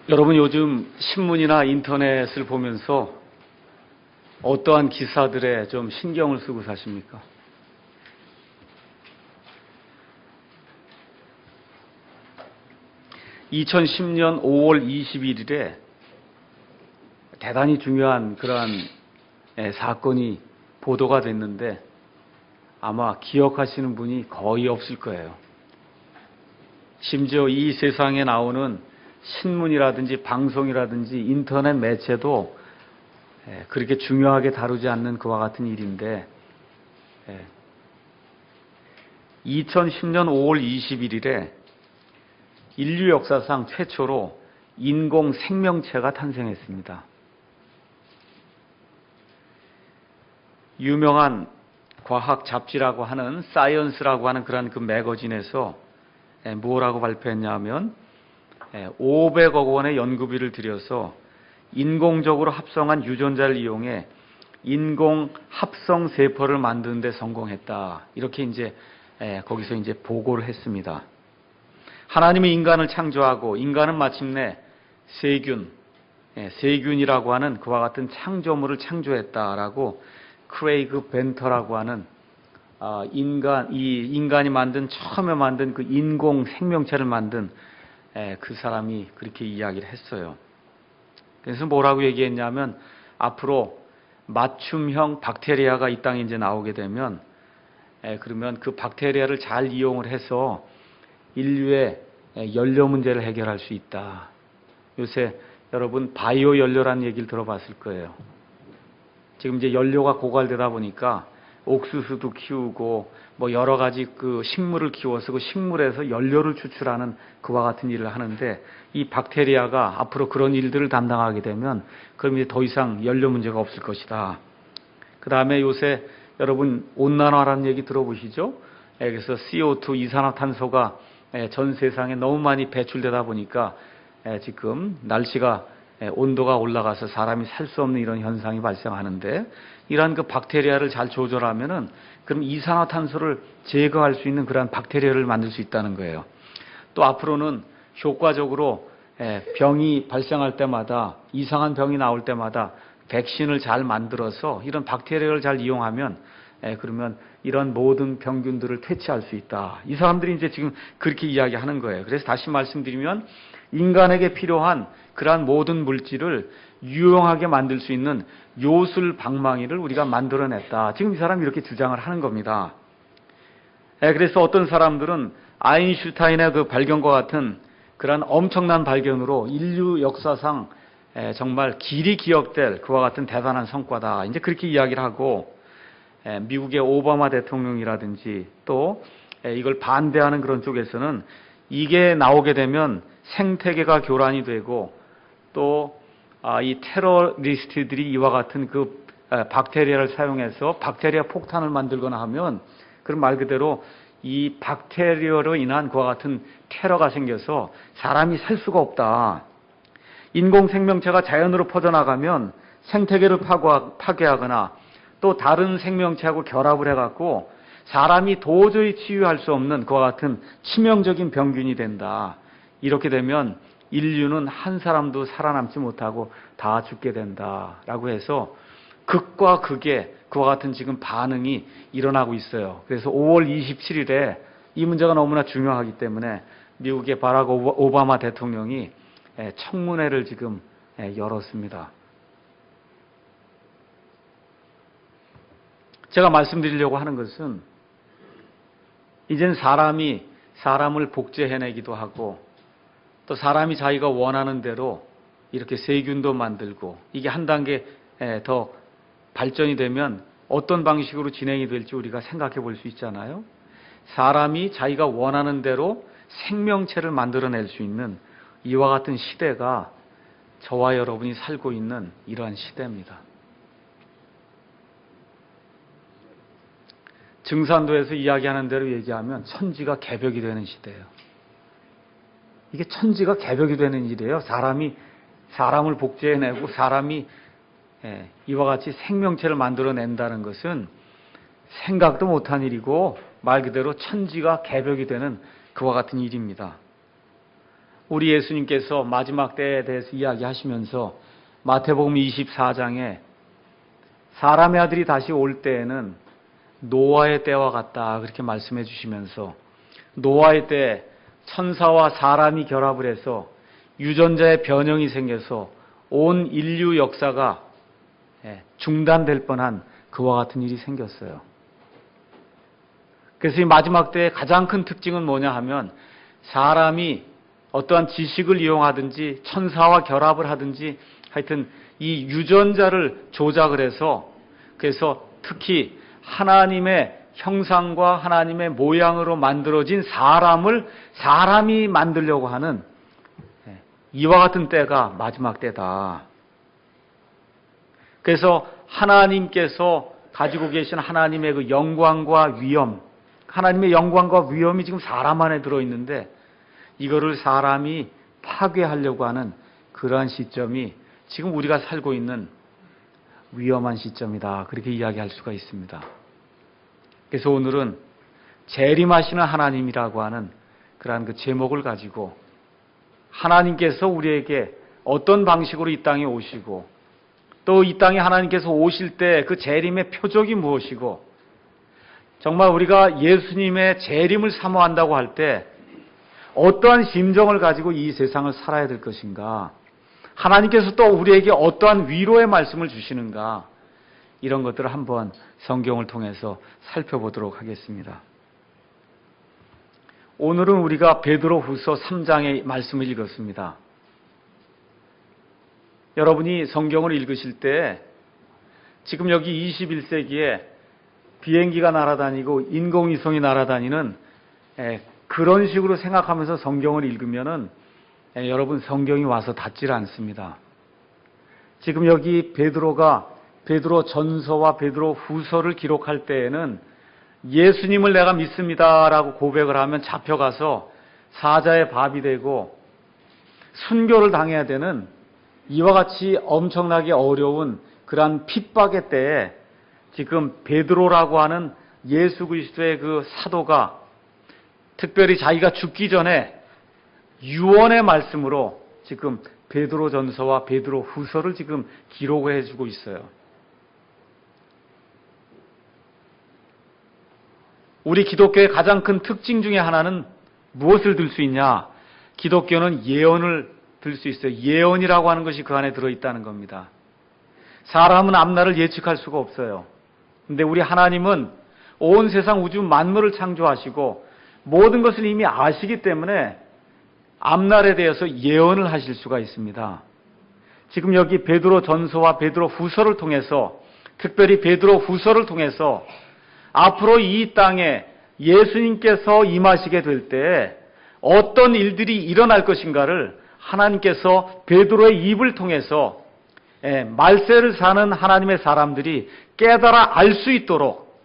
여러분 요즘 신문이나 인터넷을 보면서 어떠한 기사들에 좀 신경을 쓰고 사십니까? (2010년 5월 21일에) 대단히 중요한 그러한 사건이 보도가 됐는데 아마 기억하시는 분이 거의 없을 거예요. 심지어 이 세상에 나오는 신문이라든지 방송이라든지 인터넷 매체도 그렇게 중요하게 다루지 않는 그와 같은 일인데 2010년 5월 21일에 인류 역사상 최초로 인공 생명체가 탄생했습니다. 유명한 과학 잡지라고 하는 사이언스라고 하는 그런 그 매거진에서 뭐라고 발표했냐 하면 500억 원의 연구비를 들여서 인공적으로 합성한 유전자를 이용해 인공 합성 세포를 만드는 데 성공했다. 이렇게 이제 거기서 이제 보고를 했습니다. 하나님이 인간을 창조하고 인간은 마침내 세균이라고 하는 그와 같은 창조물을 창조했다라고 크레이그 벤터라고 하는 인간이 처음에 만든 그 인공 생명체를 만든 그 사람이 그렇게 이야기를 했어요. 그래서 뭐라고 얘기했냐면 앞으로 맞춤형 박테리아가 이 땅에 이제 나오게 되면 그러면 그 박테리아를 잘 이용을 해서 인류의 연료 문제를 해결할 수 있다. 요새 여러분 바이오 연료라는 얘기를 들어봤을 거예요. 지금 이제 연료가 고갈되다 보니까 옥수수도 키우고 뭐 여러 가지 그 식물을 키워서 그 식물에서 연료를 추출하는 그와 같은 일을 하는데 이 박테리아가 앞으로 그런 일들을 담당하게 되면 그럼 이제 더 이상 연료 문제가 없을 것이다. 그 다음에 요새 여러분 온난화라는 얘기 들어보시죠? 그래서 CO2 이산화탄소가 전 세상에 너무 많이 배출되다 보니까 지금 날씨가 온도가 올라가서 사람이 살 수 없는 이런 현상이 발생하는데 이러한 그 박테리아를 잘 조절하면은 그럼 이산화탄소를 제거할 수 있는 그러한 박테리아를 만들 수 있다는 거예요. 또 앞으로는 효과적으로 병이 발생할 때마다 이상한 병이 나올 때마다 백신을 잘 만들어서 이런 박테리아를 잘 이용하면 그러면 이런 모든 병균들을 퇴치할 수 있다. 이 사람들이 이제 지금 그렇게 이야기하는 거예요. 그래서 다시 말씀드리면 인간에게 필요한 그러한 모든 물질을 유용하게 만들 수 있는 요술 방망이를 우리가 만들어냈다. 지금 이 사람이 이렇게 주장을 하는 겁니다. 그래서 어떤 사람들은 아인슈타인의 그 발견과 같은 그러한 엄청난 발견으로 인류 역사상 정말 길이 기억될 그와 같은 대단한 성과다. 이제 그렇게 이야기를 하고 미국의 오바마 대통령이라든지 또 이걸 반대하는 그런 쪽에서는 이게 나오게 되면 생태계가 교란이 되고 또 이 테러리스트들이 이와 같은 그 박테리아를 사용해서 박테리아 폭탄을 만들거나 하면 그럼 말 그대로 이 박테리아로 인한 그와 같은 테러가 생겨서 사람이 살 수가 없다. 인공 생명체가 자연으로 퍼져나가면 생태계를 파괴하거나 또 다른 생명체하고 결합을 해갖고 사람이 도저히 치유할 수 없는 그와 같은 치명적인 병균이 된다. 이렇게 되면 인류는 한 사람도 살아남지 못하고 다 죽게 된다라고 해서 극과 극의 그와 같은 지금 반응이 일어나고 있어요. 그래서 5월 27일에 이 문제가 너무나 중요하기 때문에 미국의 바락 오바마 대통령이 청문회를 지금 열었습니다. 제가 말씀드리려고 하는 것은 이젠 사람이 사람을 복제해내기도 하고 또 사람이 자기가 원하는 대로 이렇게 세균도 만들고 이게 한 단계 더 발전이 되면 어떤 방식으로 진행이 될지 우리가 생각해 볼 수 있잖아요. 사람이 자기가 원하는 대로 생명체를 만들어낼 수 있는 이와 같은 시대가 저와 여러분이 살고 있는 이러한 시대입니다. 증산도에서 이야기하는 대로 얘기하면 천지가 개벽이 되는 시대예요. 이게 천지가 개벽이 되는 일이에요. 사람이 사람을 복제해내고 사람이 이와 같이 생명체를 만들어낸다는 것은 생각도 못한 일이고 말 그대로 천지가 개벽이 되는 그와 같은 일입니다. 우리 예수님께서 마지막 때에 대해서 이야기하시면서 마태복음 24장에 사람의 아들이 다시 올 때에는 노아의 때와 같다 그렇게 말씀해 주시면서 노아의 때 천사와 사람이 결합을 해서 유전자의 변형이 생겨서 온 인류 역사가 중단될 뻔한 그와 같은 일이 생겼어요. 그래서 이 마지막 때의 가장 큰 특징은 뭐냐 하면 사람이 어떠한 지식을 이용하든지 천사와 결합을 하든지 하여튼 이 유전자를 조작을 해서 그래서 특히 하나님의 형상과 하나님의 모양으로 만들어진 사람이 만들려고 하는 이와 같은 때가 마지막 때다. 그래서 하나님께서 가지고 계신 하나님의 그 영광과 위엄, 하나님의 영광과 위엄이 지금 사람 안에 들어있는데 이거를 사람이 파괴하려고 하는 그러한 시점이 지금 우리가 살고 있는 위험한 시점이다. 그렇게 이야기할 수가 있습니다. 그래서 오늘은 재림하시는 하나님이라고 하는 그러한 그 제목을 가지고 하나님께서 우리에게 어떤 방식으로 이 땅에 오시고 또 이 땅에 하나님께서 오실 때 그 재림의 표적이 무엇이고 정말 우리가 예수님의 재림을 사모한다고 할 때 어떠한 심정을 가지고 이 세상을 살아야 될 것인가, 하나님께서 또 우리에게 어떠한 위로의 말씀을 주시는가, 이런 것들을 한번 성경을 통해서 살펴보도록 하겠습니다. 오늘은 우리가 베드로후서 3장의 말씀을 읽었습니다. 여러분이 성경을 읽으실 때 지금 여기 21세기에 비행기가 날아다니고 인공위성이 날아다니는 그런 식으로 생각하면서 성경을 읽으면은 여러분 성경이 와서 닿질 않습니다. 지금 여기 베드로가 베드로 전서와 베드로 후서를 기록할 때에는 예수님을 내가 믿습니다라고 고백을 하면 잡혀가서 사자의 밥이 되고 순교를 당해야 되는 이와 같이 엄청나게 어려운 그러한 핍박의 때에 지금 베드로라고 하는 예수 그리스도의 그 사도가 특별히 자기가 죽기 전에 유언의 말씀으로 지금 베드로 전서와 베드로 후서를 지금 기록해 주고 있어요. 우리 기독교의 가장 큰 특징 중에 하나는 무엇을 들 수 있냐? 기독교는 예언을 들 수 있어요. 예언이라고 하는 것이 그 안에 들어있다는 겁니다. 사람은 앞날을 예측할 수가 없어요. 근데 우리 하나님은 온 세상 우주 만물을 창조하시고 모든 것을 이미 아시기 때문에 앞날에 대해서 예언을 하실 수가 있습니다. 지금 여기 베드로 전서와 베드로 후서를 통해서, 특별히 베드로 후서를 통해서 앞으로 이 땅에 예수님께서 임하시게 될 때 어떤 일들이 일어날 것인가를 하나님께서 베드로의 입을 통해서 말세를 사는 하나님의 사람들이 깨달아 알 수 있도록,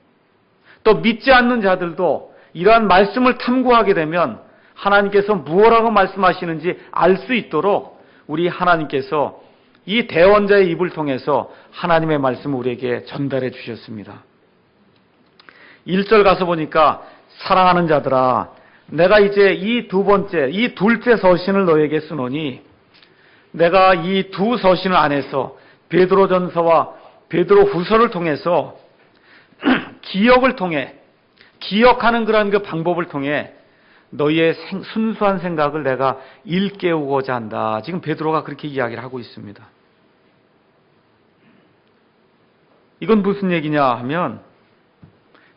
또 믿지 않는 자들도 이러한 말씀을 탐구하게 되면 하나님께서 무엇라고 말씀하시는지 알 수 있도록 우리 하나님께서 이 대언자의 입을 통해서 하나님의 말씀을 우리에게 전달해 주셨습니다. 1절 가서 보니까 사랑하는 자들아, 내가 이제 이 둘째 서신을 너에게 쓰노니, 내가 이 두 서신을 안에서 베드로전서와 베드로 후서를 통해서 기억을 통해, 기억하는 그런 그 방법을 통해 너희의 순수한 생각을 내가 일깨우고자 한다. 지금 베드로가 그렇게 이야기를 하고 있습니다. 이건 무슨 얘기냐 하면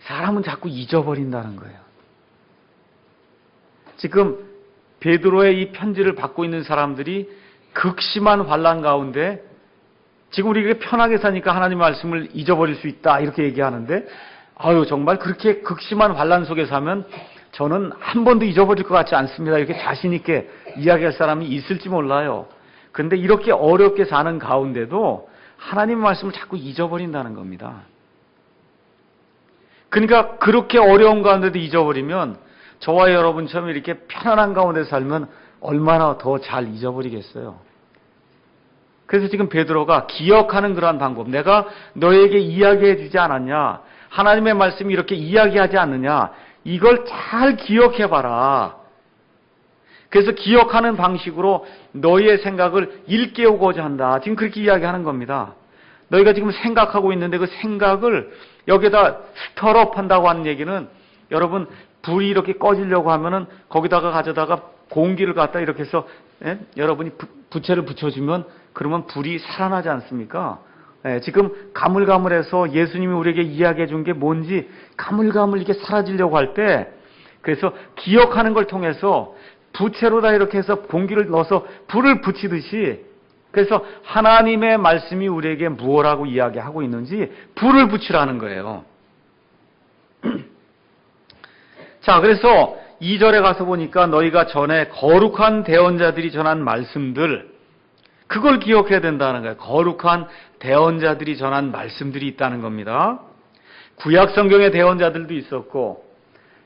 사람은 자꾸 잊어버린다는 거예요. 지금 베드로의 이 편지를 받고 있는 사람들이 극심한 환난 가운데, 지금 우리가 편하게 사니까 하나님의 말씀을 잊어버릴 수 있다 이렇게 얘기하는데, 정말 그렇게 극심한 환난 속에 사면 저는 한 번도 잊어버릴 것 같지 않습니다, 이렇게 자신 있게 이야기할 사람이 있을지 몰라요. 그런데 이렇게 어렵게 사는 가운데도 하나님의 말씀을 자꾸 잊어버린다는 겁니다. 그러니까 그렇게 어려운 가운데도 잊어버리면 저와 여러분처럼 이렇게 편안한 가운데 살면 얼마나 더 잘 잊어버리겠어요. 그래서 지금 베드로가 기억하는 그러한 방법, 내가 너에게 이야기해 주지 않았냐, 하나님의 말씀이 이렇게 이야기하지 않느냐, 이걸 잘 기억해봐라. 그래서 기억하는 방식으로 너희의 생각을 일깨우고자 한다. 지금 그렇게 이야기하는 겁니다. 너희가 지금 생각하고 있는데 그 생각을 여기다 스터럽 한다고 하는 얘기는, 여러분 불이 이렇게 꺼지려고 하면은 거기다가 가져다가 공기를 갖다 이렇게 해서 여러분이 부채를 붙여주면 그러면 불이 살아나지 않습니까? 지금 가물가물해서 예수님이 우리에게 이야기해 준 게 뭔지 가물가물 이렇게 사라지려고 할 때, 그래서 기억하는 걸 통해서 부채로다 이렇게 해서 공기를 넣어서 불을 붙이듯이, 그래서 하나님의 말씀이 우리에게 무엇라고 이야기하고 있는지 불을 붙이라는 거예요. 자, 그래서 2절에 가서 보니까 너희가 전에 거룩한 대언자들이 전한 말씀들, 그걸 기억해야 된다는 거예요. 거룩한 대언자들이 전한 말씀들이 있다는 겁니다. 구약 성경의 대언자들도 있었고,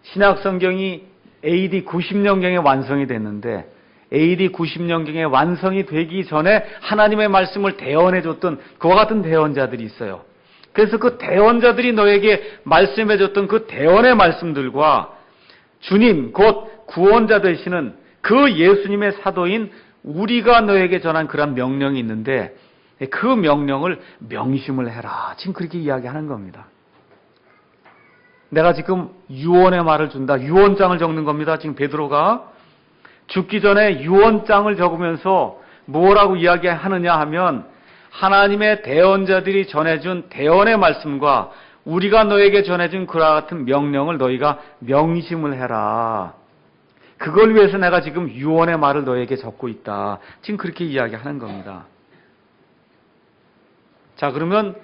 신약 성경이 AD 90년경에 완성이 됐는데, AD 90년경에 완성이 되기 전에 하나님의 말씀을 대언해줬던 그와 같은 대언자들이 있어요. 그래서 그 대언자들이 너에게 말씀해줬던 그 대언의 말씀들과 주님 곧 구원자 되시는 그 예수님의 사도인 우리가 너에게 전한 그런 명령이 있는데, 그 명령을 명심을 해라. 지금 그렇게 이야기하는 겁니다. 내가 지금 유언의 말을 준다. 유언장을 적는 겁니다. 지금 베드로가 죽기 전에 유언장을 적으면서 뭐라고 이야기하느냐 하면, 하나님의 대언자들이 전해준 대언의 말씀과 우리가 너에게 전해준 그와 같은 명령을 너희가 명심을 해라. 그걸 위해서 내가 지금 유언의 말을 너에게 적고 있다. 지금 그렇게 이야기하는 겁니다. 자, 그러면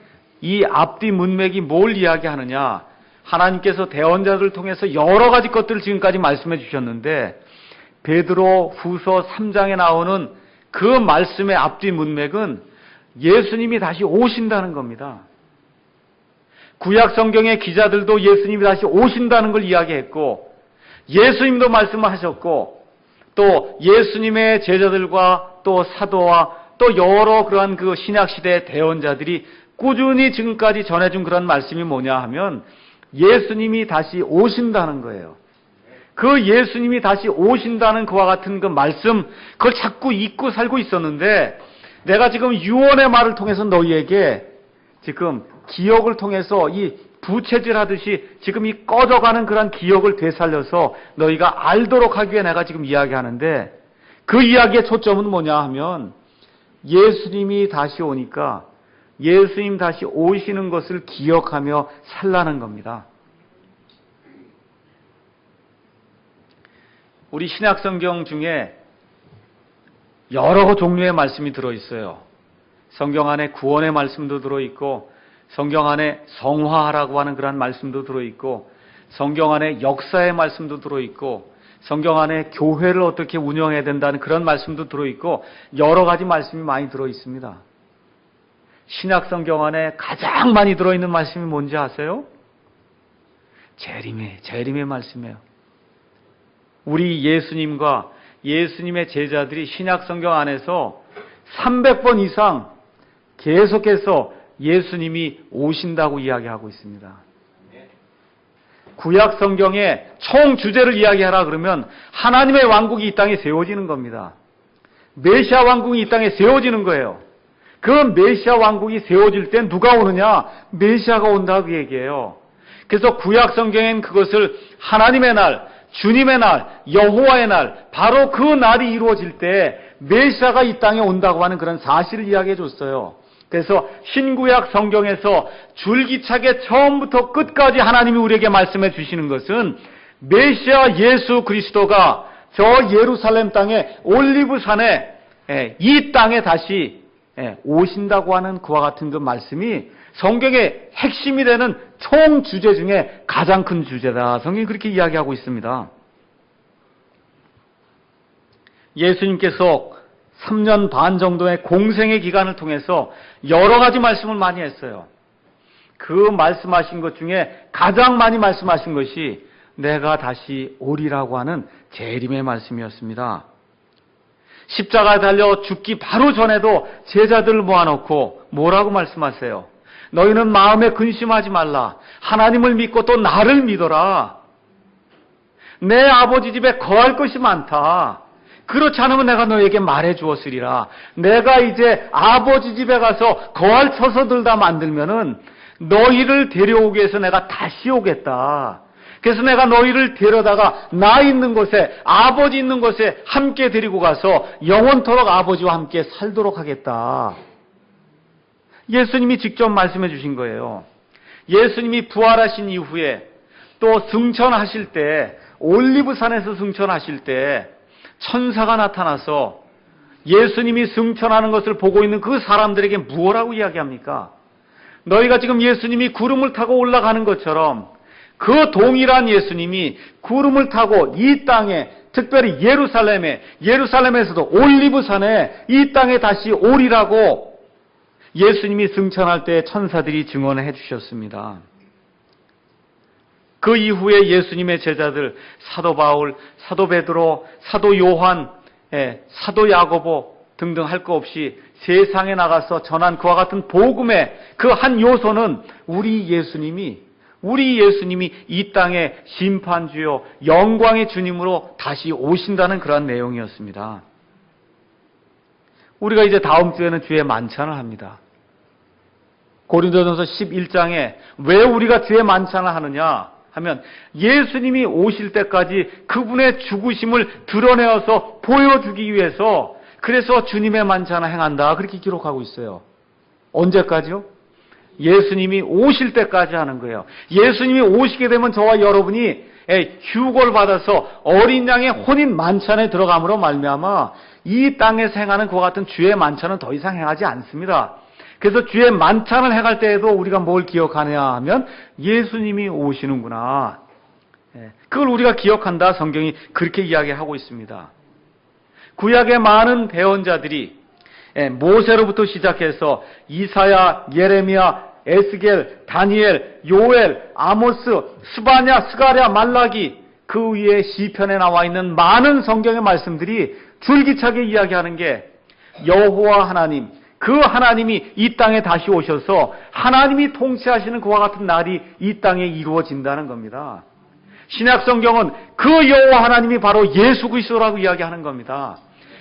이 앞뒤 문맥이 뭘 이야기하느냐? 하나님께서 대언자들을 통해서 여러 가지 것들을 지금까지 말씀해 주셨는데, 베드로 후서 3장에 나오는 그 말씀의 앞뒤 문맥은 예수님이 다시 오신다는 겁니다. 구약 성경의 기자들도 예수님이 다시 오신다는 걸 이야기했고, 예수님도 말씀을 하셨고, 또 예수님의 제자들과 또 사도와 또 여러 그러한 그 신약시대의 대언자들이 꾸준히 지금까지 전해준 그런 말씀이 뭐냐 하면, 예수님이 다시 오신다는 거예요. 그 예수님이 다시 오신다는 그와 같은 그 말씀, 그걸 자꾸 잊고 살고 있었는데, 내가 지금 유언의 말을 통해서 너희에게 지금 기억을 통해서 이 부채질 하듯이 지금 이 꺼져가는 그런 기억을 되살려서 너희가 알도록 하기 위해 내가 지금 이야기하는데, 그 이야기의 초점은 뭐냐 하면, 예수님이 다시 오니까 예수님 다시 오시는 것을 기억하며 살라는 겁니다. 우리 신약 성경 중에 여러 종류의 말씀이 들어있어요. 성경 안에 구원의 말씀도 들어있고, 성경 안에 성화하라고 하는 그런 말씀도 들어있고, 성경 안에 역사의 말씀도 들어있고, 성경 안에 교회를 어떻게 운영해야 된다는 그런 말씀도 들어있고, 여러 가지 말씀이 많이 들어있습니다. 신약 성경 안에 가장 많이 들어있는 말씀이 뭔지 아세요? 재림의 말씀이에요. 우리 예수님과 예수님의 제자들이 신약 성경 안에서 300번 이상 계속해서 예수님이 오신다고 이야기하고 있습니다. 구약 성경의 총 주제를 이야기하라 그러면 하나님의 왕국이 이 땅에 세워지는 겁니다. 메시아 왕국이 이 땅에 세워지는 거예요. 그 메시아 왕국이 세워질 때 누가 오느냐? 메시아가 온다고 얘기해요. 그래서 구약 성경엔 그것을 하나님의 날, 주님의 날, 여호와의 날, 바로 그 날이 이루어질 때 메시아가 이 땅에 온다고 하는 그런 사실을 이야기해 줬어요. 그래서 신구약 성경에서 줄기차게 처음부터 끝까지 하나님이 우리에게 말씀해 주시는 것은 메시아 예수 그리스도가 저 예루살렘 땅에 올리브산에 이 땅에 다시 오신다고 하는 그와 같은 그 말씀이 성경의 핵심이 되는 총 주제 중에 가장 큰 주제다. 성경이 그렇게 이야기하고 있습니다. 예수님께서 3년 반 정도의 공생의 기간을 통해서 여러 가지 말씀을 많이 했어요. 그 말씀하신 것 중에 가장 많이 말씀하신 것이 내가 다시 오리라고 하는 재림의 말씀이었습니다. 십자가에 달려 죽기 바로 전에도 제자들을 모아놓고 뭐라고 말씀하세요? 너희는 마음에 근심하지 말라. 하나님을 믿고 또 나를 믿어라. 내 아버지 집에 거할 것이 많다. 그렇지 않으면 내가 너에게 말해 주었으리라. 내가 이제 아버지 집에 가서 거할 처소들 다 만들면은 너희를 데려오기 위해서 내가 다시 오겠다. 그래서 내가 너희를 데려다가 나 있는 곳에, 아버지 있는 곳에 함께 데리고 가서 영원토록 아버지와 함께 살도록 하겠다. 예수님이 직접 말씀해 주신 거예요. 예수님이 부활하신 이후에 또 승천하실 때, 올리브산에서 승천하실 때 천사가 나타나서 예수님이 승천하는 것을 보고 있는 그 사람들에게 무엇라고 이야기합니까? 너희가 지금 예수님이 구름을 타고 올라가는 것처럼 그 동일한 예수님이 구름을 타고 이 땅에, 특별히 예루살렘에서도 올리브산에 이 땅에 다시 오리라고 예수님이 승천할 때 천사들이 증언해 주셨습니다. 그 이후에 예수님의 제자들, 사도 바울, 사도 베드로, 사도 요한, 사도 야고보 등등 할 것 없이 세상에 나가서 전한 그와 같은 복음의 그 한 요소는 우리 예수님이 이 땅에 심판주요 영광의 주님으로 다시 오신다는 그런 내용이었습니다. 우리가 이제 다음 주에는 주의 만찬을 합니다. 고린도전서 11장에 왜 우리가 주의 만찬을 하느냐 하면 예수님이 오실 때까지 그분의 죽으심을 드러내어서 보여주기 위해서, 그래서 주님의 만찬을 행한다, 그렇게 기록하고 있어요. 언제까지요? 예수님이 오실 때까지 하는 거예요. 예수님이 오시게 되면 저와 여러분이 휴거를 받아서 어린 양의 혼인 만찬에 들어감으로 말미암아 이 땅에서 행하는 그와 같은 주의 만찬은 더 이상 행하지 않습니다. 그래서 주의 만찬을 행할 때에도 우리가 뭘 기억하냐 하면 예수님이 오시는구나. 그걸 우리가 기억한다. 성경이 그렇게 이야기하고 있습니다. 구약의 많은 대언자들이 모세로부터 시작해서 이사야, 예레미야, 에스겔, 다니엘, 요엘, 아모스, 스바냐, 스가랴, 말라기, 그 위에 시편에 나와 있는 많은 성경의 말씀들이 줄기차게 이야기하는 게 여호와 하나님, 그 하나님이 이 땅에 다시 오셔서 하나님이 통치하시는 그와 같은 날이 이 땅에 이루어진다는 겁니다. 신약 성경은 그 여호와 하나님이 바로 예수 그리스도라고 이야기하는 겁니다.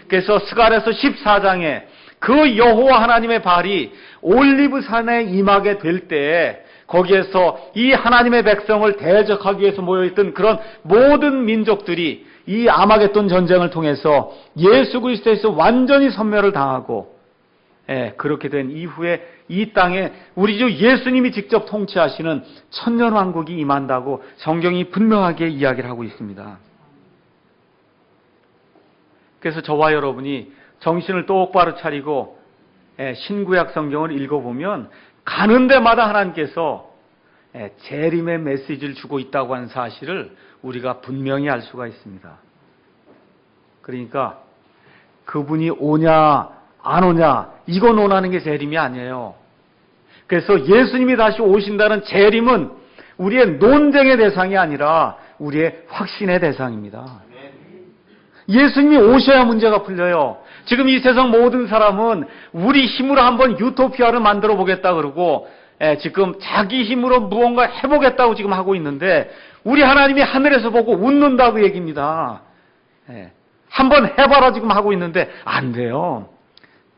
그래서 스가랴서 14장에 그 여호와 하나님의 발이 올리브산에 임하게 될 때 거기에서 이 하나님의 백성을 대적하기 위해서 모여있던 그런 모든 민족들이 이 아마겟돈 전쟁을 통해서 예수 그리스도에서 완전히 섬멸을 당하고, 그렇게 된 이후에 이 땅에 우리 주 예수님이 직접 통치하시는 천년왕국이 임한다고 성경이 분명하게 이야기를 하고 있습니다. 그래서 저와 여러분이 정신을 똑바로 차리고 신구약 성경을 읽어보면 가는 데마다 하나님께서 재림의 메시지를 주고 있다고 하는 사실을 우리가 분명히 알 수가 있습니다. 그러니까 그분이 오냐 안 오냐 이거 논하는 게 재림이 아니에요. 그래서 예수님이 다시 오신다는 재림은 우리의 논쟁의 대상이 아니라 우리의 확신의 대상입니다. 예수님이 오셔야 문제가 풀려요. 지금 이 세상 모든 사람은 우리 힘으로 한번 유토피아를 만들어 보겠다 그러고 지금 자기 힘으로 무언가 해보겠다고 지금 하고 있는데 우리 하나님이 하늘에서 보고 웃는다고 얘기입니다. 한번 해봐라 지금 하고 있는데 안 돼요.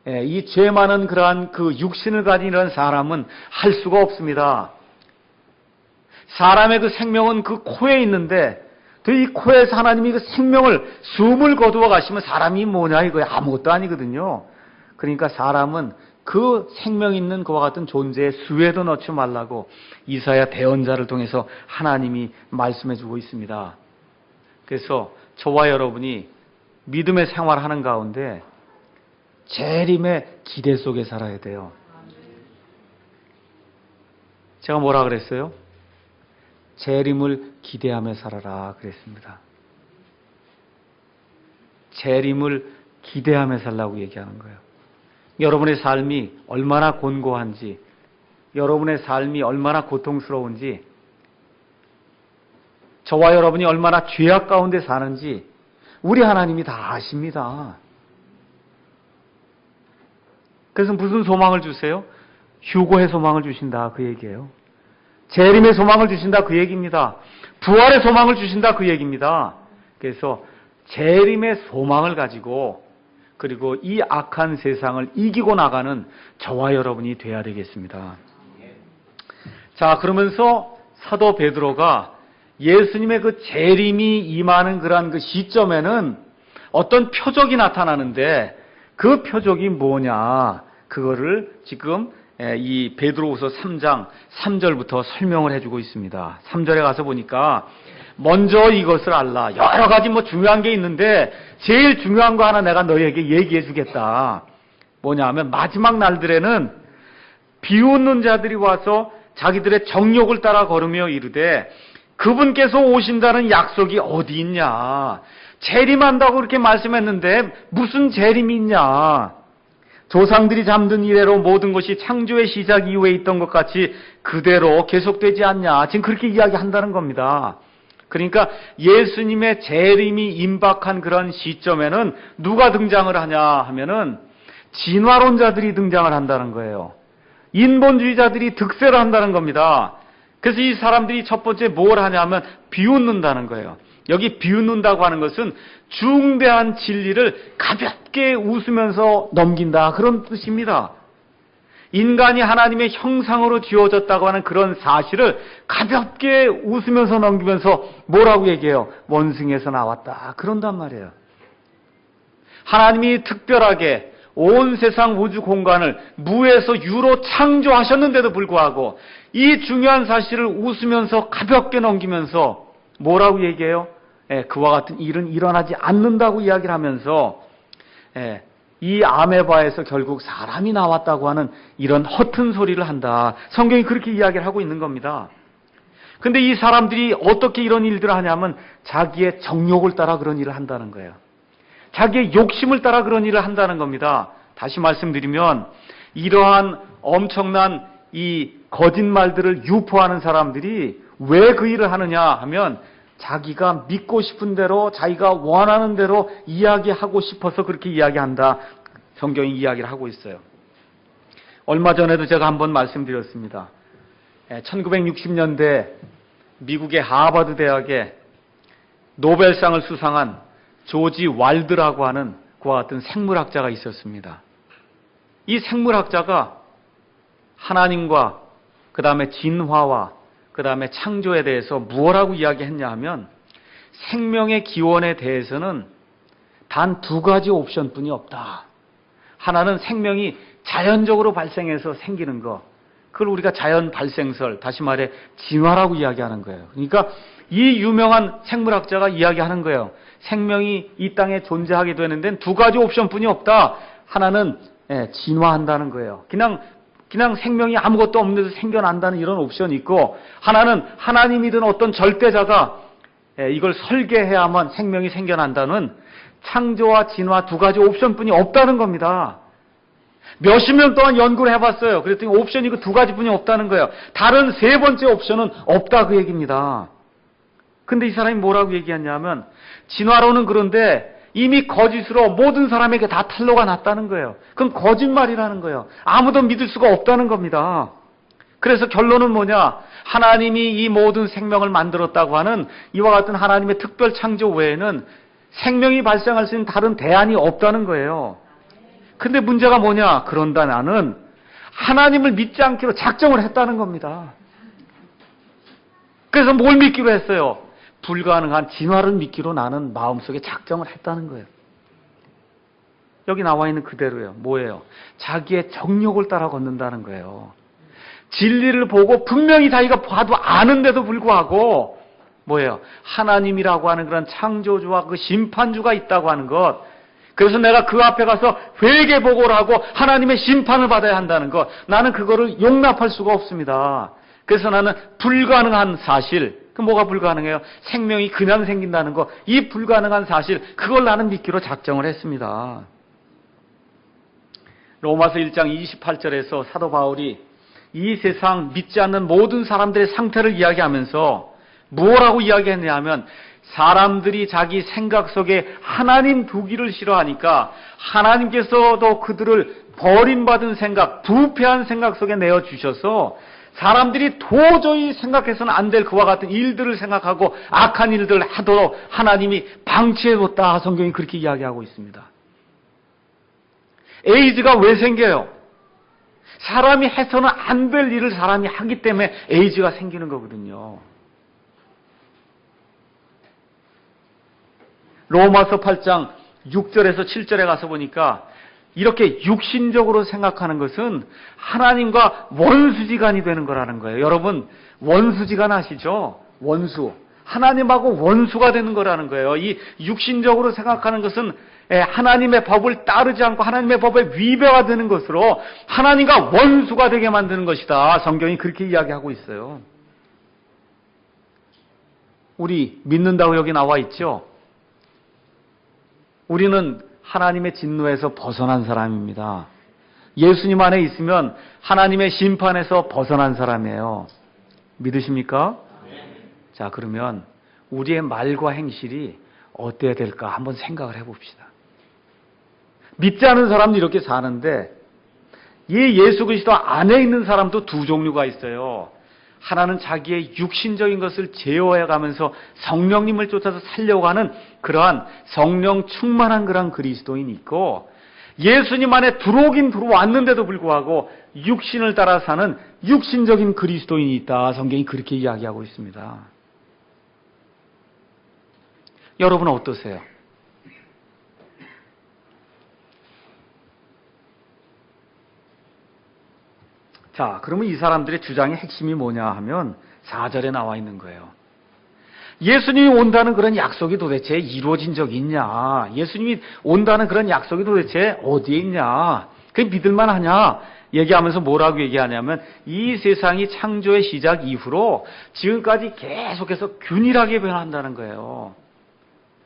이 죄 많은 그러한 그 육신을 가진 이런 사람은 할 수가 없습니다. 사람의 그 생명은 그 코에 있는데 이 코에서 하나님이 그 생명을 숨을 거두어 가시면 사람이 뭐냐 이거야 아무것도 아니거든요. 그러니까 사람은 그 생명 있는 그와 같은 존재의 수에도 넣지 말라고 이사야 대언자를 통해서 하나님이 말씀해 주고 있습니다. 그래서 저와 여러분이 믿음의 생활하는 가운데 재림의 기대 속에 살아야 돼요. 제가 뭐라 그랬어요? 재림을 기대하며 살아라 그랬습니다. 재림을 기대하며 살라고 얘기하는 거예요. 여러분의 삶이 얼마나 곤고한지, 여러분의 삶이 얼마나 고통스러운지, 저와 여러분이 얼마나 죄악 가운데 사는지 우리 하나님이 다 아십니다. 그래서 무슨 소망을 주세요? 휴거의 소망을 주신다 그 얘기예요. 재림의 소망을 주신다 그 얘기입니다. 부활의 소망을 주신다 그 얘기입니다. 그래서 재림의 소망을 가지고 그리고 이 악한 세상을 이기고 나가는 저와 여러분이 돼야 되겠습니다. 자, 그러면서 사도 베드로가 예수님의 그 재림이 임하는 그러한 그 시점에는 어떤 표적이 나타나는데 그 표적이 뭐냐? 그거를 지금 이 베드로후서 3장 3절부터 설명을 해주고 있습니다. 3절에 가서 보니까 먼저 이것을 알라. 여러 가지 중요한 게 있는데 제일 중요한 거 하나 내가 너희에게 얘기해 주겠다. 뭐냐 하면 마지막 날들에는 비웃는 자들이 와서 자기들의 정욕을 따라 걸으며 이르되 그분께서 오신다는 약속이 어디 있냐. 재림한다고 그렇게 말씀했는데 무슨 재림이 있냐. 조상들이 잠든 이래로 모든 것이 창조의 시작 이후에 있던 것 같이 그대로 계속되지 않냐. 지금 그렇게 이야기한다는 겁니다. 그러니까 예수님의 재림이 임박한 그런 시점에는 누가 등장을 하냐 하면은 진화론자들이 등장을 한다는 거예요. 인본주의자들이 득세를 한다는 겁니다. 그래서 이 사람들이 첫 번째 뭘 하냐면 비웃는다는 거예요. 여기 비웃는다고 하는 것은 중대한 진리를 가볍게 웃으면서 넘긴다, 그런 뜻입니다. 인간이 하나님의 형상으로 지어졌다고 하는 그런 사실을 가볍게 웃으면서 넘기면서 뭐라고 얘기해요? 원승에서 나왔다, 그런단 말이에요. 하나님이 특별하게 온 세상 우주 공간을 무에서 유로 창조하셨는데도 불구하고 이 중요한 사실을 웃으면서 가볍게 넘기면서 뭐라고 얘기해요? 그와 같은 일은 일어나지 않는다고 이야기를 하면서 이 아메바에서 결국 사람이 나왔다고 하는 이런 허튼 소리를 한다. 성경이 그렇게 이야기를 하고 있는 겁니다. 근데 이 사람들이 어떻게 이런 일들을 하냐면 자기의 정욕을 따라 그런 일을 한다는 거예요. 자기의 욕심을 따라 그런 일을 한다는 겁니다. 다시 말씀드리면 이러한 엄청난 이 거짓말들을 유포하는 사람들이 왜 그 일을 하느냐 하면 자기가 믿고 싶은 대로 자기가 원하는 대로 이야기하고 싶어서 그렇게 이야기한다. 성경이 이야기를 하고 있어요. 얼마 전에도 제가 한번 말씀드렸습니다. 1960년대 미국의 하버드 대학에 노벨상을 수상한 조지 왈드라고 하는 그와 같은 생물학자가 있었습니다. 이 생물학자가 하나님과 그 다음에 진화와 그 다음에 창조에 대해서 무엇라고 이야기했냐 하면 생명의 기원에 대해서는 단 두 가지 옵션뿐이 없다. 하나는 생명이 자연적으로 발생해서 생기는 것, 그걸 우리가 자연 발생설, 다시 말해 진화라고 이야기하는 거예요. 그러니까 이 유명한 생물학자가 이야기하는 거예요. 생명이 이 땅에 존재하게 되는 데는 두 가지 옵션뿐이 없다. 하나는 진화한다는 거예요. 그냥 생명이 아무것도 없는 데서 생겨난다는 이런 옵션이 있고, 하나는 하나님이든 어떤 절대자가 이걸 설계해야만 생명이 생겨난다는 창조와 진화 두 가지 옵션뿐이 없다는 겁니다. 몇십 년 동안 연구를 해봤어요. 그랬더니 옵션이 그 두 가지뿐이 없다는 거예요. 다른 세 번째 옵션은 없다, 그 얘기입니다. 근데 이 사람이 뭐라고 얘기했냐면 진화론은 그런데 이미 거짓으로 모든 사람에게 다 탄로가 났다는 거예요. 그건 거짓말이라는 거예요. 아무도 믿을 수가 없다는 겁니다. 그래서 결론은 뭐냐? 하나님이 이 모든 생명을 만들었다고 하는 이와 같은 하나님의 특별 창조 외에는 생명이 발생할 수 있는 다른 대안이 없다는 거예요. 근데 문제가 뭐냐? 그런다 나는 하나님을 믿지 않기로 작정을 했다는 겁니다. 그래서 뭘 믿기로 했어요? 불가능한 진화를 믿기로 나는 마음속에 작정을 했다는 거예요. 여기 나와 있는 그대로예요. 뭐예요? 자기의 정욕을 따라 걷는다는 거예요. 진리를 보고 분명히 자기가 봐도 아는데도 불구하고 뭐예요? 하나님이라고 하는 그런 창조주와 그 심판주가 있다고 하는 것, 그래서 내가 그 앞에 가서 회개보고를 하고 하나님의 심판을 받아야 한다는 것, 나는 그거를 용납할 수가 없습니다. 그래서 나는 불가능한 사실, 그 뭐가 불가능해요? 생명이 그냥 생긴다는 거, 이 불가능한 사실, 그걸 나는 믿기로 작정을 했습니다. 로마서 1장 28절에서 사도 바울이 이 세상 믿지 않는 모든 사람들의 상태를 이야기하면서 뭐라고 이야기했냐 하면 사람들이 자기 생각 속에 하나님 두기를 싫어하니까 하나님께서도 그들을 버림받은 생각, 부패한 생각 속에 내어주셔서 사람들이 도저히 생각해서는 안 될 그와 같은 일들을 생각하고 악한 일들을 하도록 하나님이 방치해뒀다. 성경이 그렇게 이야기하고 있습니다. 에이즈가 왜 생겨요? 사람이 해서는 안 될 일을 사람이 하기 때문에 에이즈가 생기는 거거든요. 로마서 8장 6절에서 7절에 가서 보니까 이렇게 육신적으로 생각하는 것은 하나님과 원수지간이 되는 거라는 거예요. 여러분, 원수지간 아시죠? 원수. 하나님하고 원수가 되는 거라는 거예요. 이 육신적으로 생각하는 것은 하나님의 법을 따르지 않고 하나님의 법에 위배가 되는 것으로 하나님과 원수가 되게 만드는 것이다. 성경이 그렇게 이야기하고 있어요. 우리 믿는다고 여기 나와 있죠? 우리는 하나님의 진노에서 벗어난 사람입니다. 예수님 안에 있으면 하나님의 심판에서 벗어난 사람이에요. 믿으십니까? 자, 그러면 우리의 말과 행실이 어때야 될까 한번 생각을 해봅시다. 믿지 않은 사람도 이렇게 사는데 이 예수 그리스도 안에 있는 사람도 두 종류가 있어요. 하나는 자기의 육신적인 것을 제어해가면서 성령님을 쫓아서 살려고 하는 그러한 성령 충만한 그러한 그리스도인이 있고, 예수님 안에 들어오긴 들어왔는데도 불구하고 육신을 따라 사는 육신적인 그리스도인이 있다. 성경이 그렇게 이야기하고 있습니다. 여러분은 어떠세요? 자, 그러면 이 사람들의 주장의 핵심이 뭐냐 하면 4절에 나와 있는 거예요. 예수님이 온다는 그런 약속이 도대체 이루어진 적이 있냐? 예수님이 온다는 그런 약속이 도대체 어디에 있냐? 그게 믿을만 하냐? 얘기하면서 뭐라고 얘기하냐면 이 세상이 창조의 시작 이후로 지금까지 계속해서 균일하게 변한다는 거예요.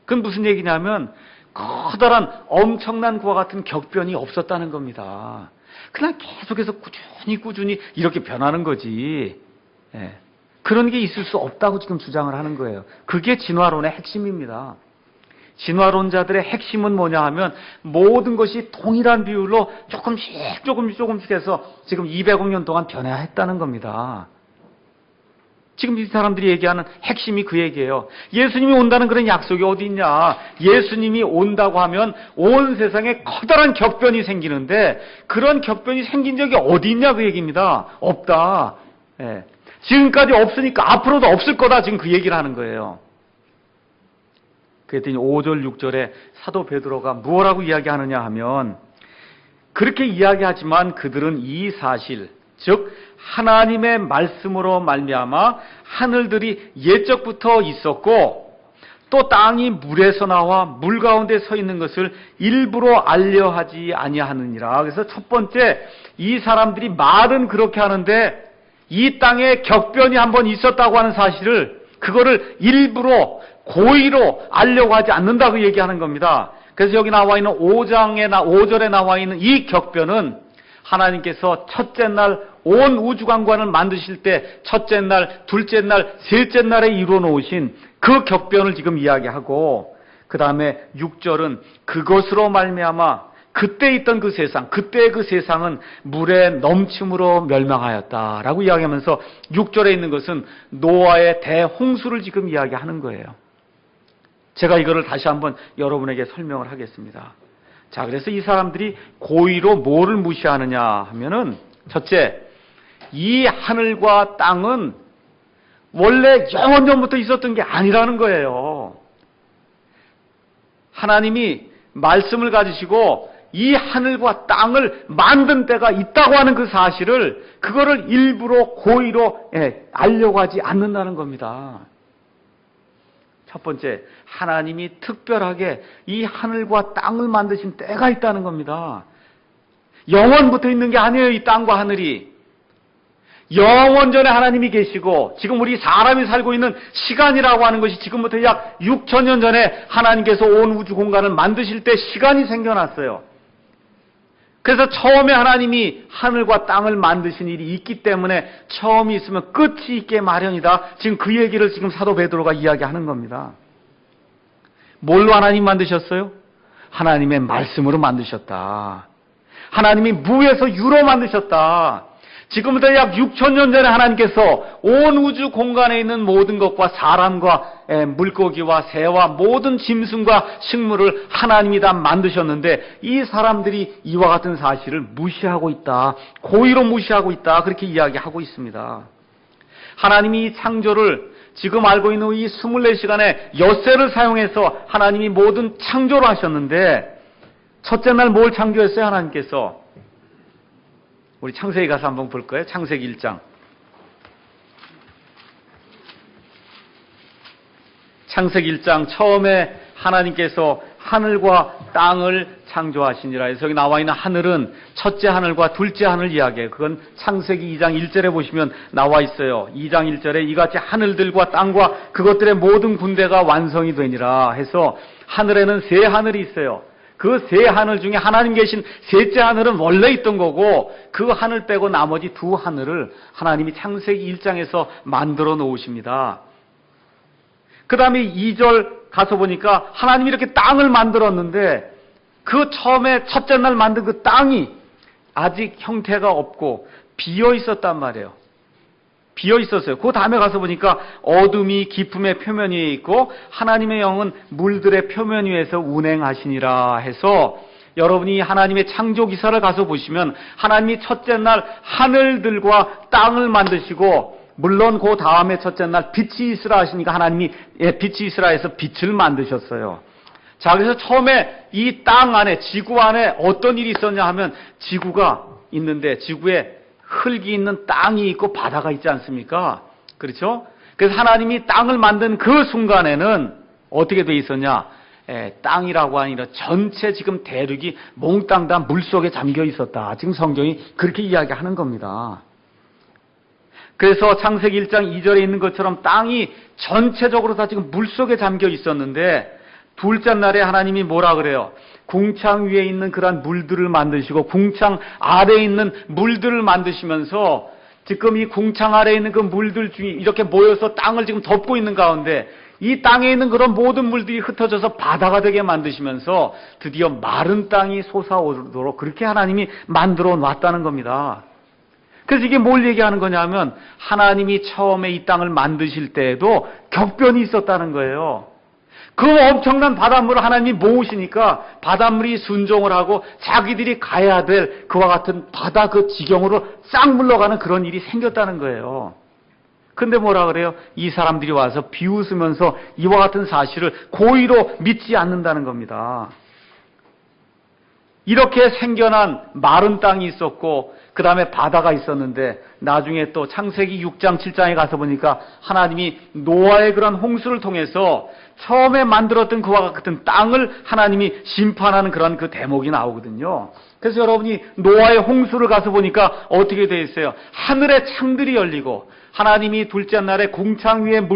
그건 무슨 얘기냐면 커다란 엄청난 그와 같은 격변이 없었다는 겁니다. 그냥 계속해서 꾸준히 이렇게 변하는 거지. 예. 그런 게 있을 수 없다고 지금 주장을 하는 거예요. 그게 진화론의 핵심입니다. 진화론자들의 핵심은 뭐냐 하면 모든 것이 동일한 비율로 조금씩 해서 지금 200억 년 동안 변해야 했다는 겁니다. 지금 이 사람들이 얘기하는 핵심이 그 얘기예요. 예수님이 온다는 그런 약속이 어디 있냐? 예수님이 온다고 하면 온 세상에 커다란 격변이 생기는데 그런 격변이 생긴 적이 어디 있냐 그 얘기입니다. 없다. 예. 지금까지 없으니까 앞으로도 없을 거다. 지금 그 얘기를 하는 거예요. 그랬더니 5절 6절에 사도 베드로가 뭐라고 이야기하느냐 하면 그렇게 이야기하지만 그들은 이 사실 즉 하나님의 말씀으로 말미암아 하늘들이 옛적부터 있었고 또 땅이 물에서 나와 물 가운데 서 있는 것을 일부러 알려하지 아니하느니라. 그래서 첫 번째, 이 사람들이 말은 그렇게 하는데 이 땅에 격변이 한번 있었다고 하는 사실을 그거를 일부러 고의로 알려고 하지 않는다고 얘기하는 겁니다. 그래서 여기 나와 있는 5절에 나와 있는 이 격변은 하나님께서 첫째 날 온 우주관관을 만드실 때 첫째 날, 둘째 날, 셋째 날에 이루어 놓으신 그 격변을 지금 이야기하고 그 다음에 6절은 그것으로 말미암아 그때 있던 그 세상, 그때의 그 세상은 물의 넘침으로 멸망하였다라고 이야기하면서 6절에 있는 것은 노아의 대홍수를 지금 이야기하는 거예요. 제가 이거를 다시 한번 여러분에게 설명을 하겠습니다. 자, 그래서 이 사람들이 고의로 뭐를 무시하느냐 하면은 첫째, 이 하늘과 땅은 원래 영원전부터 있었던 게 아니라는 거예요. 하나님이 말씀을 가지시고 이 하늘과 땅을 만든 때가 있다고 하는 그 사실을 그거를 일부러 고의로 알려고 하지 않는다는 겁니다. 첫 번째, 하나님이 특별하게 이 하늘과 땅을 만드신 때가 있다는 겁니다. 영원부터 있는 게 아니에요. 이 땅과 하늘이. 영원전에 하나님이 계시고 지금 우리 사람이 살고 있는 시간이라고 하는 것이 지금부터 약 6천년 전에 하나님께서 온 우주 공간을 만드실 때 시간이 생겨났어요. 그래서 처음에 하나님이 하늘과 땅을 만드신 일이 있기 때문에 처음이 있으면 끝이 있게 마련이다. 지금 그 얘기를 지금 사도 베드로가 이야기하는 겁니다. 뭘로 하나님 만드셨어요? 하나님의 말씀으로 만드셨다. 하나님이 무에서 유로 만드셨다. 지금부터 약 6,000년 전에 하나님께서 온 우주 공간에 있는 모든 것과 사람과 물고기와 새와 모든 짐승과 식물을 하나님이 다 만드셨는데 이 사람들이 이와 같은 사실을 무시하고 있다. 고의로 무시하고 있다. 그렇게 이야기하고 있습니다. 하나님이 이 창조를 지금 알고 있는 이 24시간에 엿새를 사용해서 하나님이 모든 창조를 하셨는데 첫째 날 뭘 창조했어요? 하나님께서 우리 창세기 가서 한번 볼 거예요. 창세기 1장. 창세기 1장 처음에 하나님께서 하늘과 땅을 창조하시니라 해서 여기 나와 있는 하늘은 첫째 하늘과 둘째 하늘 이야기예요. 그건 창세기 2장 1절에 보시면 나와 있어요. 2장 1절에 이같이 하늘들과 땅과 그것들의 모든 군대가 완성이 되니라 해서 하늘에는 세 하늘이 있어요. 그 세 하늘 중에 하나님 계신 셋째 하늘은 원래 있던 거고 그 하늘 빼고 나머지 두 하늘을 하나님이 창세기 1장에서 만들어 놓으십니다. 그 다음에 2절 가서 보니까 하나님이 이렇게 땅을 만들었는데 그 처음에 첫째 날 만든 그 땅이 아직 형태가 없고 비어 있었단 말이에요. 비어 있었어요. 그 다음에 가서 보니까 어둠이 깊음의 표면 위에 있고 하나님의 영은 물들의 표면 위에서 운행하시니라 해서 여러분이 하나님의 창조 기사를 가서 보시면 하나님이 첫째 날 하늘들과 땅을 만드시고 물론 그 다음에 첫째 날 빛이 있으라 하시니까 하나님이 빛이 있으라 해서 빛을 만드셨어요. 자, 그래서 처음에 이 땅 안에 지구 안에 어떤 일이 있었냐 하면 지구가 있는데 지구에 흙이 있는 땅이 있고 바다가 있지 않습니까? 그렇죠? 그래서 하나님이 땅을 만든 그 순간에는 어떻게 돼 있었냐? 땅이라고 아니라 전체 지금 대륙이 몽땅 다 물속에 잠겨 있었다. 지금 성경이 그렇게 이야기하는 겁니다. 그래서 창세기 1장 2절에 있는 것처럼 땅이 전체적으로 다 지금 물속에 잠겨 있었는데 둘째 날에 하나님이 뭐라 그래요? 궁창 위에 있는 그러한 물들을 만드시고 궁창 아래에 있는 물들을 만드시면서 지금 이 궁창 아래에 있는 그 물들 중에 이렇게 모여서 땅을 지금 덮고 있는 가운데 이 땅에 있는 그런 모든 물들이 흩어져서 바다가 되게 만드시면서 드디어 마른 땅이 솟아오르도록 그렇게 하나님이 만들어 놨다는 겁니다. 그래서 이게 뭘 얘기하는 거냐면 하나님이 처음에 이 땅을 만드실 때에도 격변이 있었다는 거예요. 그 엄청난 바닷물을 하나님이 모으시니까 바닷물이 순종을 하고 자기들이 가야 될 그와 같은 바다 그 지경으로 싹 물러가는 그런 일이 생겼다는 거예요. 근데 뭐라 그래요? 이 사람들이 와서 비웃으면서 이와 같은 사실을 고의로 믿지 않는다는 겁니다. 이렇게 생겨난 마른 땅이 있었고 그 다음에 바다가 있었는데 나중에 또 창세기 6장 7장에 가서 보니까 하나님이 노아의 그런 홍수를 통해서 처음에 만들었던 그와 같은 땅을 하나님이 심판하는 그런 그 대목이 나오거든요. 그래서 여러분이 노아의 홍수를 가서 보니까 어떻게 되어 있어요? 하늘의 창들이 열리고 하나님이 둘째 날에 궁창 위에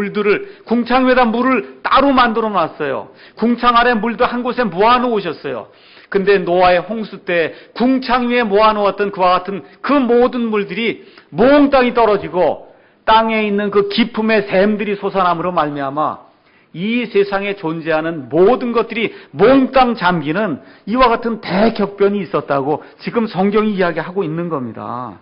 궁창 위에다 물을 따로 만들어 놨어요. 궁창 아래 물도 한 곳에 모아놓으셨어요. 근데 노아의 홍수 때 궁창 위에 모아놓았던 그와 같은 그 모든 물들이 몽땅이 떨어지고 땅에 있는 그 깊음의 샘들이 솟아남으로 말미암아 이 세상에 존재하는 모든 것들이 몽땅 잠기는 이와 같은 대격변이 있었다고 지금 성경이 이야기하고 있는 겁니다.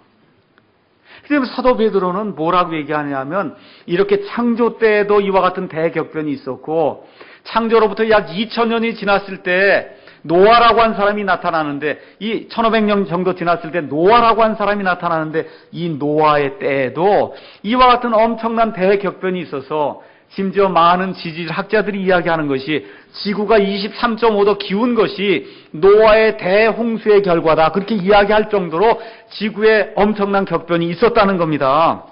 그래서 사도 베드로는 뭐라고 얘기하냐면 이렇게 창조 때에도 이와 같은 대격변이 있었고 창조로부터 약 2000년이 지났을 때 노아라고 한 사람이 나타나는데 이 1500년 정도 지났을 때 노아라고 한 사람이 나타나는데 이 노아의 때에도 이와 같은 엄청난 대격변이 있어서 심지어 많은 지질학자들이 이야기하는 것이 지구가 23.5도 기운 것이 노아의 대홍수의 결과다. 그렇게 이야기할 정도로 지구에 엄청난 격변이 있었다는 겁니다.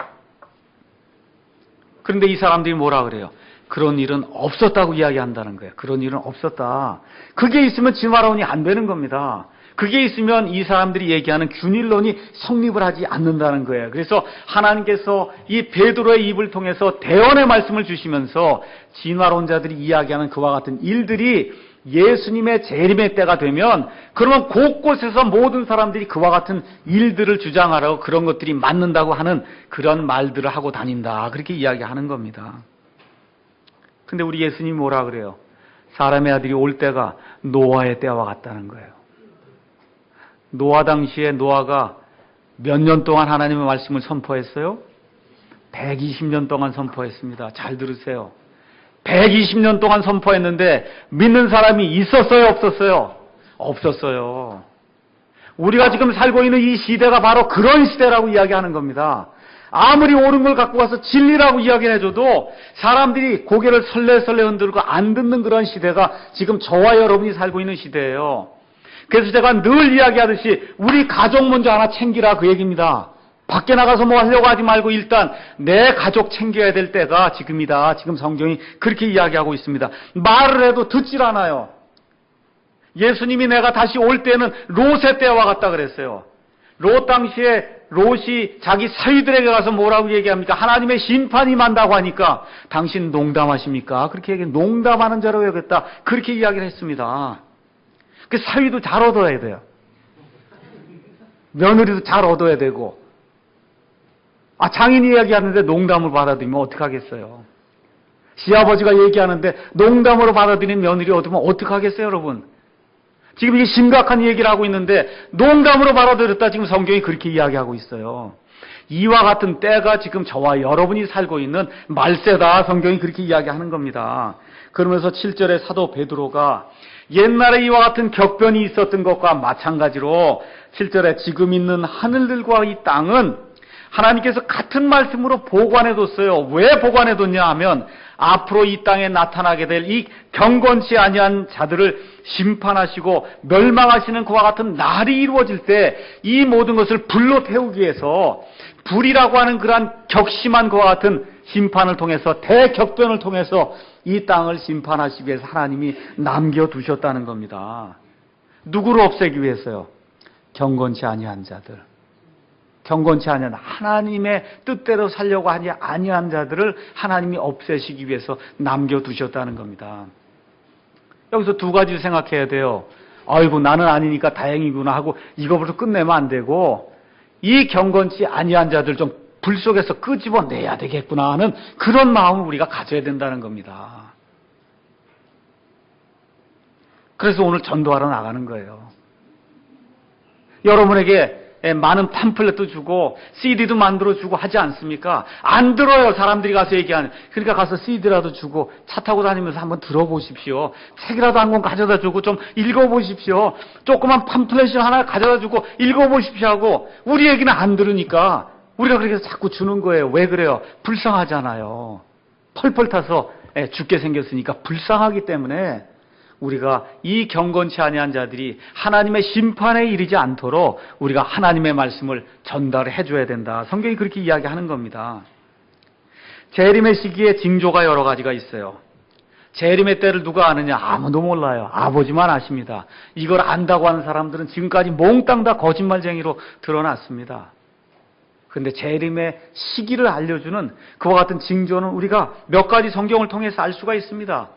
그런데 이 사람들이 뭐라 그래요? 그런 일은 없었다고 이야기한다는 거예요. 그런 일은 없었다. 그게 있으면 진화론이 안 되는 겁니다. 그게 있으면 이 사람들이 얘기하는 균일론이 성립을 하지 않는다는 거예요. 그래서 하나님께서 이 베드로의 입을 통해서 대언의 말씀을 주시면서 진화론자들이 이야기하는 그와 같은 일들이 예수님의 재림의 때가 되면 그러면 곳곳에서 모든 사람들이 그와 같은 일들을 주장하라고 그런 것들이 맞는다고 하는 그런 말들을 하고 다닌다. 그렇게 이야기하는 겁니다. 근데 우리 예수님이 뭐라 그래요? 사람의 아들이 올 때가 노아의 때와 같다는 거예요. 노아 당시에 노아가 몇 년 동안 하나님의 말씀을 선포했어요? 120년 동안 선포했습니다. 잘 들으세요. 120년 동안 선포했는데 믿는 사람이 있었어요? 없었어요? 없었어요. 우리가 지금 살고 있는 이 시대가 바로 그런 시대라고 이야기하는 겁니다. 아무리 옳은 걸 갖고 가서 진리라고 이야기해줘도 사람들이 고개를 설레설레 흔들고 안 듣는 그런 시대가 지금 저와 여러분이 살고 있는 시대예요. 그래서 제가 늘 이야기하듯이 우리 가족 먼저 하나 챙기라 그 얘기입니다. 밖에 나가서 뭐 하려고 하지 말고 일단 내 가족 챙겨야 될 때가 지금이다. 지금 성경이 그렇게 이야기하고 있습니다. 말을 해도 듣질 않아요. 예수님이 내가 다시 올 때는 롯의 때와 같다 그랬어요. 롯 당시에 롯이 자기 사위들에게 가서 뭐라고 얘기합니까? 하나님의 심판이 만다고 하니까 당신 농담하십니까? 그렇게 농담하는 자로 여겼다. 그렇게 이야기를 했습니다. 그 사위도 잘 얻어야 돼요. 며느리도 잘 얻어야 되고. 장인이 이야기하는데 농담을 받아들이면 어떡하겠어요? 시아버지가 얘기하는데 농담으로 받아들이는 며느리 얻으면 어떡하겠어요, 여러분? 지금 이게 심각한 얘기를 하고 있는데 농담으로 받아들였다 지금 성경이 그렇게 이야기하고 있어요. 이와 같은 때가 지금 저와 여러분이 살고 있는 말세다. 성경이 그렇게 이야기하는 겁니다. 그러면서 7절에 사도 베드로가 옛날에 이와 같은 격변이 있었던 것과 마찬가지로 7절에 지금 있는 하늘들과 이 땅은 하나님께서 같은 말씀으로 보관해뒀어요. 왜 보관해뒀냐 하면 앞으로 이 땅에 나타나게 될 이 경건치 아니한 자들을 심판하시고 멸망하시는 그와 같은 날이 이루어질 때 이 모든 것을 불로 태우기 위해서 불이라고 하는 그러한 격심한 그와 같은 심판을 통해서 대격변을 통해서 이 땅을 심판하시기 위해서 하나님이 남겨두셨다는 겁니다. 누구를 없애기 위해서요? 경건치 아니한 자들. 경건치 아니한 하나님의 뜻대로 살려고 하지 아니한 자들을 하나님이 없애시기 위해서 남겨두셨다는 겁니다. 여기서 두 가지 생각해야 돼요. 아이고 나는 아니니까 다행이구나 하고 이거부터 끝내면 안 되고 이 경건치 아니한 자들 좀 불 속에서 끄집어내야 되겠구나 하는 그런 마음을 우리가 가져야 된다는 겁니다. 그래서 오늘 전도하러 나가는 거예요. 여러분에게 많은 팜플렛도 주고 CD도 만들어주고 하지 않습니까? 안 들어요. 사람들이 가서 얘기하는. 그러니까 가서 CD라도 주고 차 타고 다니면서 한번 들어보십시오. 책이라도 한 권 가져다 주고 좀 읽어보십시오. 조그만 팜플렛 하나 가져다 주고 읽어보십시오 하고 우리 얘기는 안 들으니까 우리가 그렇게 해서 자꾸 주는 거예요. 왜 그래요? 불쌍하잖아요. 펄펄 타서 죽게 생겼으니까 불쌍하기 때문에 우리가 이 경건치 아니한 자들이 하나님의 심판에 이르지 않도록 우리가 하나님의 말씀을 전달해 줘야 된다. 성경이 그렇게 이야기하는 겁니다. 재림의 시기에 징조가 여러 가지가 있어요. 재림의 때를 누가 아느냐? 아무도 몰라요. 아버지만 아십니다. 이걸 안다고 하는 사람들은 지금까지 몽땅 다 거짓말쟁이로 드러났습니다. 그런데 재림의 시기를 알려주는 그와 같은 징조는 우리가 몇 가지 성경을 통해서 알 수가 있습니다.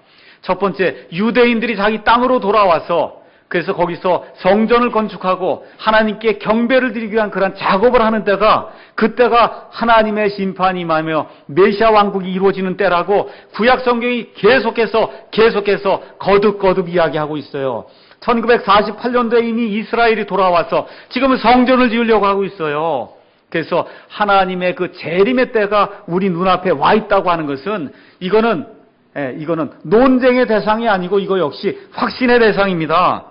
첫 번째, 유대인들이 자기 땅으로 돌아와서 그래서 거기서 성전을 건축하고 하나님께 경배를 드리기 위한 그런 작업을 하는 때가 그때가 하나님의 심판이 임하며 메시아 왕국이 이루어지는 때라고 구약 성경이 계속해서 거듭 이야기하고 있어요. 1948년도에 이미 이스라엘이 돌아와서 지금은 성전을 지으려고 하고 있어요. 그래서 하나님의 그 재림의 때가 우리 눈앞에 와 있다고 하는 것은 이거는 논쟁의 대상이 아니고 이거 역시 확신의 대상입니다.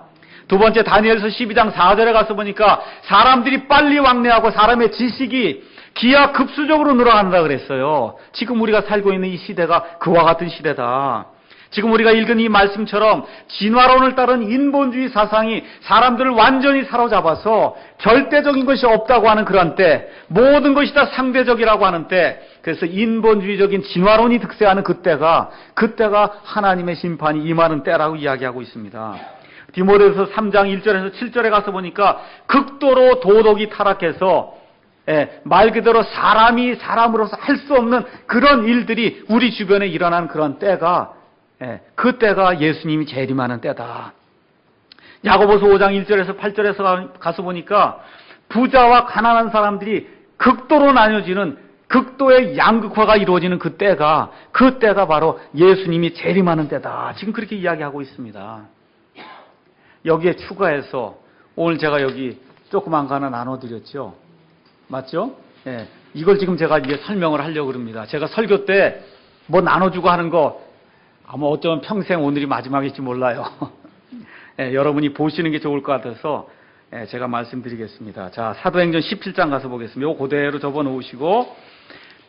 두 번째 다니엘서 12장 4절에 가서 보니까 사람들이 빨리 왕래하고 사람의 지식이 기하급수적으로 늘어난다 그랬어요. 지금 우리가 살고 있는 이 시대가 그와 같은 시대다. 지금 우리가 읽은 이 말씀처럼 진화론을 따른 인본주의 사상이 사람들을 완전히 사로잡아서 절대적인 것이 없다고 하는 그런 때, 모든 것이 다 상대적이라고 하는 때, 그래서 인본주의적인 진화론이 득세하는 그때가 하나님의 심판이 임하는 때라고 이야기하고 있습니다. 디모데후서 3장 1절에서 7절에 가서 보니까 극도로 도덕이 타락해서 말 그대로 사람이 사람으로서 할 수 없는 그런 일들이 우리 주변에 일어난 그런 때가 그때가 예수님이 재림하는 때다. 야고보서 5장 1절에서 8절에서 가서 보니까 부자와 가난한 사람들이 극도로 나뉘어지는 극도의 양극화가 이루어지는 그때가 바로 예수님이 재림하는 때다. 지금 그렇게 이야기하고 있습니다. 여기에 추가해서 오늘 제가 여기 조그만 거 하나 나눠드렸죠. 맞죠? 예. 이걸 지금 제가 이제 설명을 하려고 그럽니다. 제가 설교 때 뭐 나눠주고 하는 거 아마 어쩌면 평생 오늘이 마지막일지 몰라요. 예, 여러분이 보시는 게 좋을 것 같아서 예, 제가 말씀드리겠습니다. 자, 사도행전 17장 가서 보겠습니다. 이거 그대로 접어놓으시고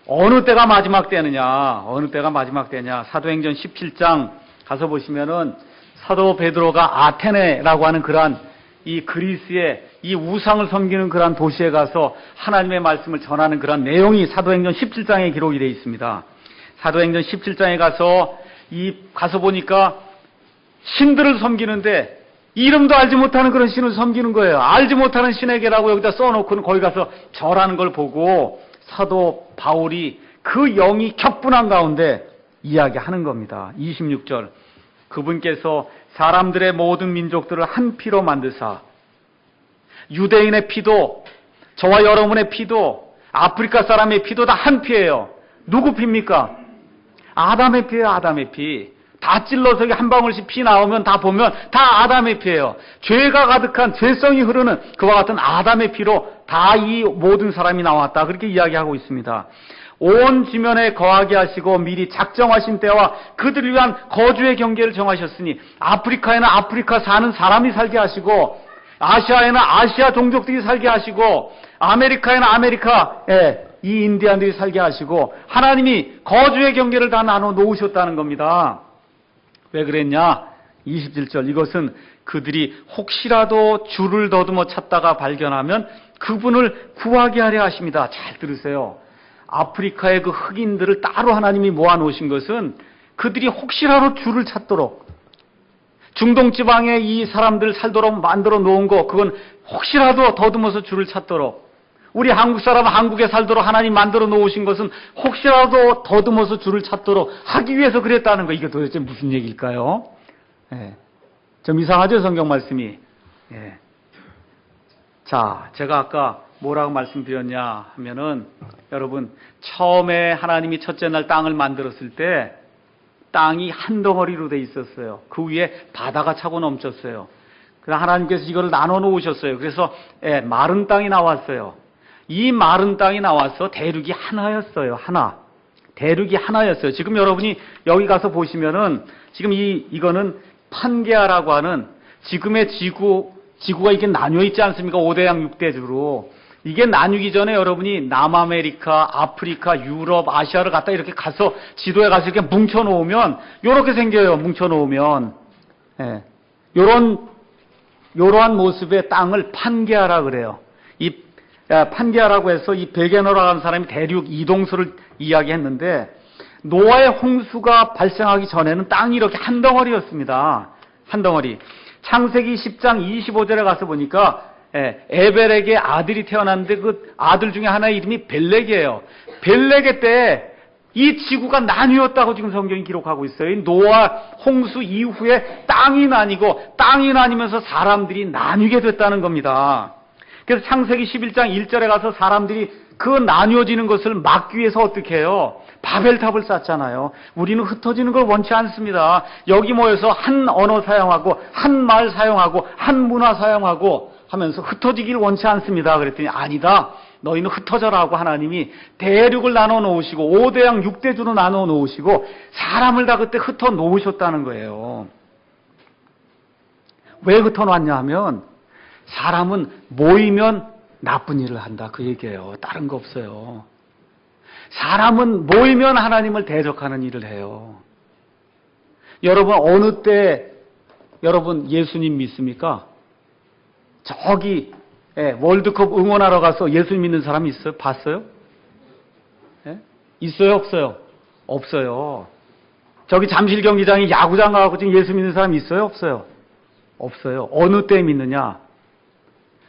어느 때가 마지막 때느냐, 어느 때가 마지막 때냐. 사도행전 17장 가서 보시면은 사도 베드로가 아테네라고 하는 그러한 이 그리스의 이 우상을 섬기는 그러한 도시에 가서 하나님의 말씀을 전하는 그러한 내용이 사도행전 17장에 기록이 되어 있습니다. 사도행전 17장에 가서 보니까 신들을 섬기는데 이름도 알지 못하는 그런 신을 섬기는 거예요. 알지 못하는 신에게라고 여기다 써놓고는 거기 가서 절하는 걸 보고 사도 바울이 그 영이 격분한 가운데 이야기하는 겁니다. 26절. 그분께서 사람들의 모든 민족들을 한 피로 만드사 유대인의 피도 저와 여러분의 피도 아프리카 사람의 피도 다 한 피예요. 누구 피입니까? 아담의 피예요. 아담의 피. 다 찔러서 한 방울씩 피 나오면 다 보면 다 아담의 피예요. 죄가 가득한 죄성이 흐르는 그와 같은 아담의 피로 다 이 모든 사람이 나왔다. 그렇게 이야기하고 있습니다. 온 지면에 거하게 하시고 미리 작정하신 때와 그들을 위한 거주의 경계를 정하셨으니 아프리카에는 아프리카 사는 사람이 살게 하시고 아시아에는 아시아 종족들이 살게 하시고 아메리카에는 아메리카 이 인디안들이 살게 하시고 하나님이 거주의 경계를 다 나눠 놓으셨다는 겁니다. 왜 그랬냐? 27절. 이것은 그들이 혹시라도 주를 더듬어 찾다가 발견하면 그분을 구하게 하려 하십니다. 잘 들으세요. 아프리카의 그 흑인들을 따로 하나님이 모아놓으신 것은 그들이 혹시라도 주를 찾도록 중동 지방에 이 사람들 살도록 만들어 놓은 거 그건 혹시라도 더듬어서 주를 찾도록 우리 한국 사람은 한국에 살도록 하나님 만들어 놓으신 것은 혹시라도 더듬어서 주를 찾도록 하기 위해서 그랬다는 거. 이게 도대체 무슨 얘기일까요? 예. 좀 이상하죠, 성경 말씀이. 예. 자, 제가 아까 뭐라고 말씀드렸냐 하면은 여러분 처음에 하나님이 첫째 날 땅을 만들었을 때 땅이 한 덩어리로 돼 있었어요. 그 위에 바다가 차고 넘쳤어요. 그래서 하나님께서 이거를 나눠 놓으셨어요. 그래서 마른 땅이 나왔어요. 이 마른 땅이 나와서 대륙이 하나였어요. 하나. 대륙이 하나였어요. 지금 여러분이 여기 가서 보시면은 지금 이거는 판게아라고 하는 지금의 지구가 이렇게 나뉘어 있지 않습니까? 5대양 6대주로. 이게 나뉘기 전에 여러분이 남아메리카, 아프리카, 유럽, 아시아를 갖다 이렇게 가서 지도에 가서 이렇게 뭉쳐 놓으면 요렇게 생겨요. 뭉쳐 놓으면. 예. 요러한 모습의 땅을 판게아라 그래요. 이 판게아라고 해서 이 베게너라고 하는 사람이 대륙 이동수를 이야기했는데 노아의 홍수가 발생하기 전에는 땅이 이렇게 한 덩어리였습니다. 한 덩어리. 창세기 10장 25절에 가서 보니까 에벨에게 아들이 태어났는데 그 아들 중에 하나의 이름이 벨렉이에요. 벨렉의 때 이 지구가 나뉘었다고 지금 성경이 기록하고 있어요. 노아 홍수 이후에 땅이 나뉘고 땅이 나뉘면서 사람들이 나뉘게 됐다는 겁니다. 그래서 창세기 11장 1절에 가서 사람들이 그 나뉘어지는 것을 막기 위해서 어떻게 해요? 바벨탑을 쌓잖아요. 우리는 흩어지는 걸 원치 않습니다. 여기 모여서 한 언어 사용하고 한 말 사용하고 한 문화 사용하고 하면서 흩어지길 원치 않습니다. 그랬더니 아니다. 너희는 흩어져라 하고 하나님이 대륙을 나눠 놓으시고 5대양 6대주로 나눠 놓으시고 사람을 다 그때 흩어 놓으셨다는 거예요. 왜 흩어 놨냐 하면 사람은 모이면 나쁜 일을 한다. 그 얘기예요. 다른 거 없어요. 사람은 모이면 하나님을 대적하는 일을 해요. 여러분 어느 때 여러분 예수님 믿습니까? 저기 월드컵 응원하러 가서 예수 믿는 사람이 있어요? 봤어요? 있어요? 없어요? 없어요. 저기 잠실 경기장에 야구장 가고 지금 예수 믿는 사람이 있어요? 없어요? 없어요. 어느 때 믿느냐?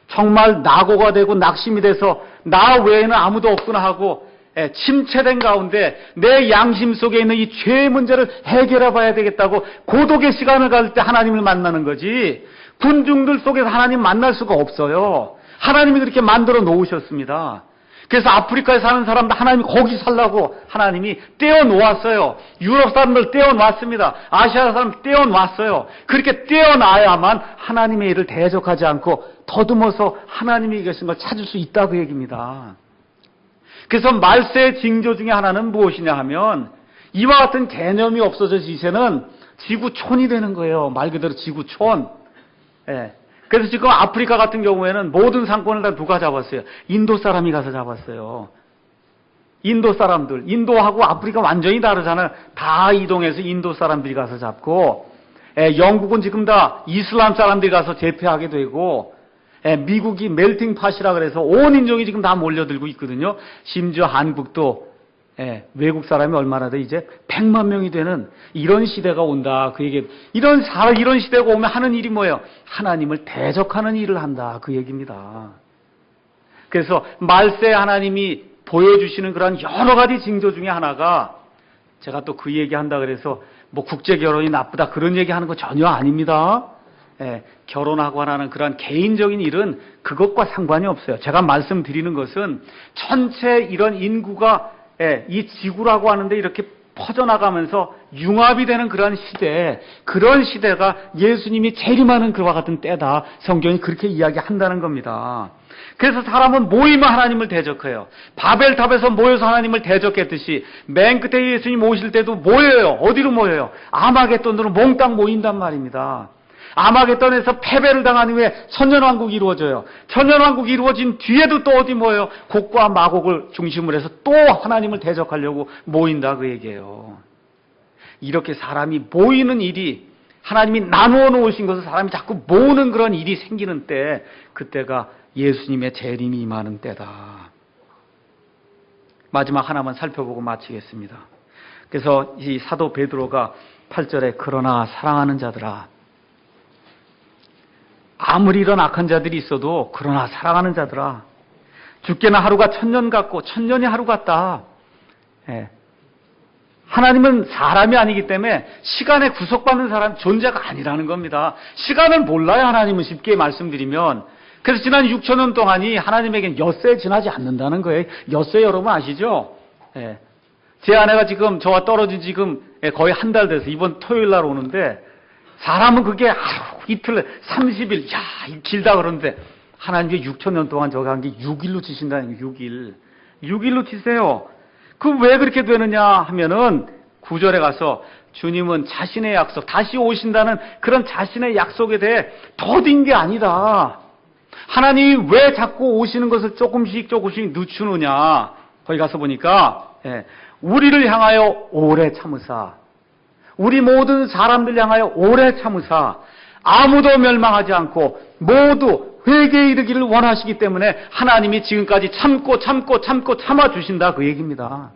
정말 낙오가 되고 낙심이 돼서 나 외에는 아무도 없구나 하고 침체된 가운데 내 양심 속에 있는 이 죄의 문제를 해결해 봐야 되겠다고 고독의 시간을 가질 때 하나님을 만나는 거지 군중들 속에서 하나님 만날 수가 없어요. 하나님이 그렇게 만들어 놓으셨습니다. 그래서 아프리카에 사는 사람들 하나님이 거기 살라고 하나님이 떼어놓았어요. 유럽 사람들 떼어놨습니다. 아시아 사람 떼어놨어요. 그렇게 떼어놔야만 하나님의 일을 대적하지 않고 더듬어서 하나님이 계신 걸 찾을 수 있다 그 얘기입니다. 그래서 말세의 징조 중에 하나는 무엇이냐 하면 이와 같은 개념이 없어져서 이제는 지구촌이 되는 거예요. 말 그대로 지구촌. 예. 그래서 지금 아프리카 같은 경우에는 모든 상권을 다 누가 잡았어요? 인도 사람이 가서 잡았어요. 인도 사람들. 인도하고 아프리카 완전히 다르잖아요. 다 이동해서 인도 사람들이 가서 잡고, 영국은 지금 다 이슬람 사람들이 가서 제패하게 되고, 미국이 멜팅 팟이라 그래서 온 인종이 지금 다 몰려들고 있거든요. 심지어 한국도 외국 사람이 얼마나 돼? 이제 100만 명이 되는 이런 시대가 온다. 그 얘기. 이런 시대가 오면 하는 일이 뭐예요? 하나님을 대적하는 일을 한다. 그 얘기입니다. 그래서 말세 하나님이 보여주시는 그런 여러 가지 징조 중에 하나가, 제가 또 그 얘기 한다 그래서 뭐 국제 결혼이 나쁘다 그런 얘기 하는 거 전혀 아닙니다. 결혼하고 하는 그런 개인적인 일은 그것과 상관이 없어요. 제가 말씀드리는 것은 전체 이런 인구가 이 지구라고 하는데 이렇게 퍼져나가면서 융합이 되는 그런 시대, 그런 시대가 예수님이 재림하는 그와 같은 때다. 성경이 그렇게 이야기한다는 겁니다. 그래서 사람은 모이면 하나님을 대적해요. 바벨탑에서 모여서 하나님을 대적했듯이 맨 끝에 예수님 오실 때도 모여요. 어디로 모여요? 아마겟돈으로 몽땅 모인단 말입니다. 아마겟돈에서 패배를 당한 후에 천년왕국이 이루어져요. 천년왕국이 이루어진 뒤에도 또 어디 모여요? 곡과 마곡을 중심으로 해서 또 하나님을 대적하려고 모인다 그 얘기예요. 이렇게 사람이 모이는 일이, 하나님이 나누어 놓으신 것을 사람이 자꾸 모으는 그런 일이 생기는 때, 그때가 예수님의 재림이 임하는 때다. 마지막 하나만 살펴보고 마치겠습니다. 그래서 이 사도 베드로가 8절에 그러나 사랑하는 자들아, 아무리 이런 악한 자들이 있어도 그러나 사랑하는 자들아, 죽게나 하루가 천년 같고 천년이 하루 같다. 하나님은 사람이 아니기 때문에 시간에 구속받는 사람 존재가 아니라는 겁니다. 시간을 몰라요. 하나님은 쉽게 말씀드리면. 그래서 지난 6천년 동안이 하나님에겐 엿새 지나지 않는다는 거예요. 엿새 여러분 아시죠? 제 아내가 지금 저와 떨어진 지금 거의 한 달 돼서 이번 토요일 날 오는데, 사람은 그게 이틀 30일 야 길다 그러는데 하나님이 6천년 동안 저가 한 게 6일로 치신다는 거예요. 6일로 치세요. 그 왜 그렇게 되느냐 하면은 9절에 가서 주님은 자신의 약속, 다시 오신다는 그런 자신의 약속에 대해 더딘 게 아니다. 하나님이 왜 자꾸 오시는 것을 조금씩 늦추느냐. 거기 가서 보니까 우리를 향하여 오래 참으사, 우리 모든 사람들 향하여 오래 참으사 아무도 멸망하지 않고 모두 회개에 이르기를 원하시기 때문에 하나님이 지금까지 참고 참아주신다 그 얘기입니다.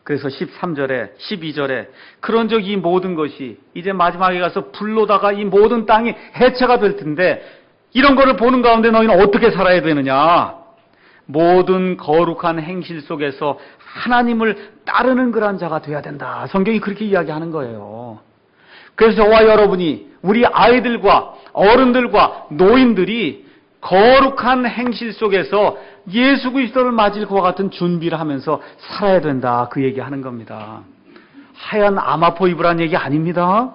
그래서 13절에 12절에 그런즉 이 모든 것이 이제 마지막에 가서 불로다가 이 모든 땅이 해체가 될 텐데, 이런 거를 보는 가운데 너희는 어떻게 살아야 되느냐. 모든 거룩한 행실 속에서 하나님을 따르는 그런 자가 되어야 된다. 성경이 그렇게 이야기하는 거예요. 그래서 저와 여러분이, 우리 아이들과 어른들과 노인들이 거룩한 행실 속에서 예수 그리스도를 맞을 것과 같은 준비를 하면서 살아야 된다. 그 얘기하는 겁니다. 하얀 아마포 입으란 얘기 아닙니다.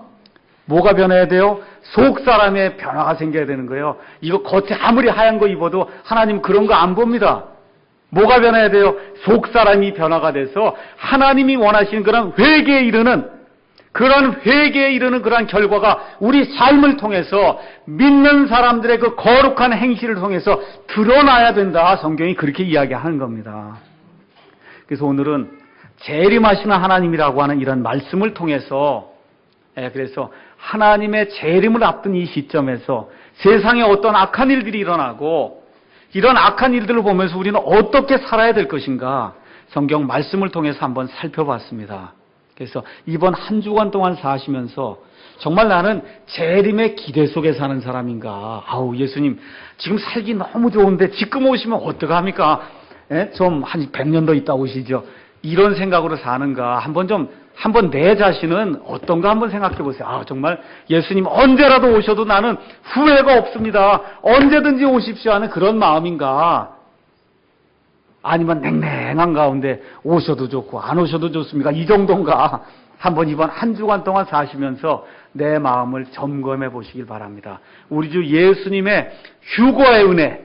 뭐가 변해야 돼요? 속 사람의 변화가 생겨야 되는 거예요. 이거 겉에 아무리 하얀 거 입어도 하나님 그런 거 안 봅니다. 뭐가 변해야 돼요? 속 사람이 변화가 돼서 하나님이 원하시는 그런 회개에 이르는 그런 결과가 우리 삶을 통해서 믿는 사람들의 그 거룩한 행실을 통해서 드러나야 된다. 성경이 그렇게 이야기하는 겁니다. 그래서 오늘은 재림하시는 하나님이라고 하는 이런 말씀을 통해서, 그래서 하나님의 재림을 앞둔 이 시점에서 세상에 어떤 악한 일들이 일어나고, 이런 악한 일들을 보면서 우리는 어떻게 살아야 될 것인가, 성경 말씀을 통해서 한번 살펴봤습니다. 그래서 이번 한 주간 동안 사시면서 정말 나는 재림의 기대 속에 사는 사람인가. 아우, 예수님 지금 살기 너무 좋은데 지금 오시면 어떡합니까? 좀 한 100년 더 있다 오시죠. 이런 생각으로 사는가. 한번 내 자신은 어떤가 한번 생각해 보세요. 아, 정말 예수님 언제라도 오셔도 나는 후회가 없습니다. 언제든지 오십시오 하는 그런 마음인가? 아니면 냉랭한 가운데 오셔도 좋고 안 오셔도 좋습니까? 이 정도인가? 한번 이번 한 주간 동안 사시면서 내 마음을 점검해 보시길 바랍니다. 우리 주 예수님의 휴거의 은혜,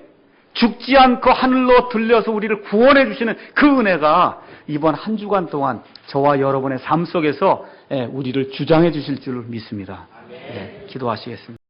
죽지 않고 하늘로 들려서 우리를 구원해 주시는 그 은혜가 이번 한 주간 동안 저와 여러분의 삶 속에서 우리를 주장해 주실 줄 믿습니다. 기도하시겠습니다.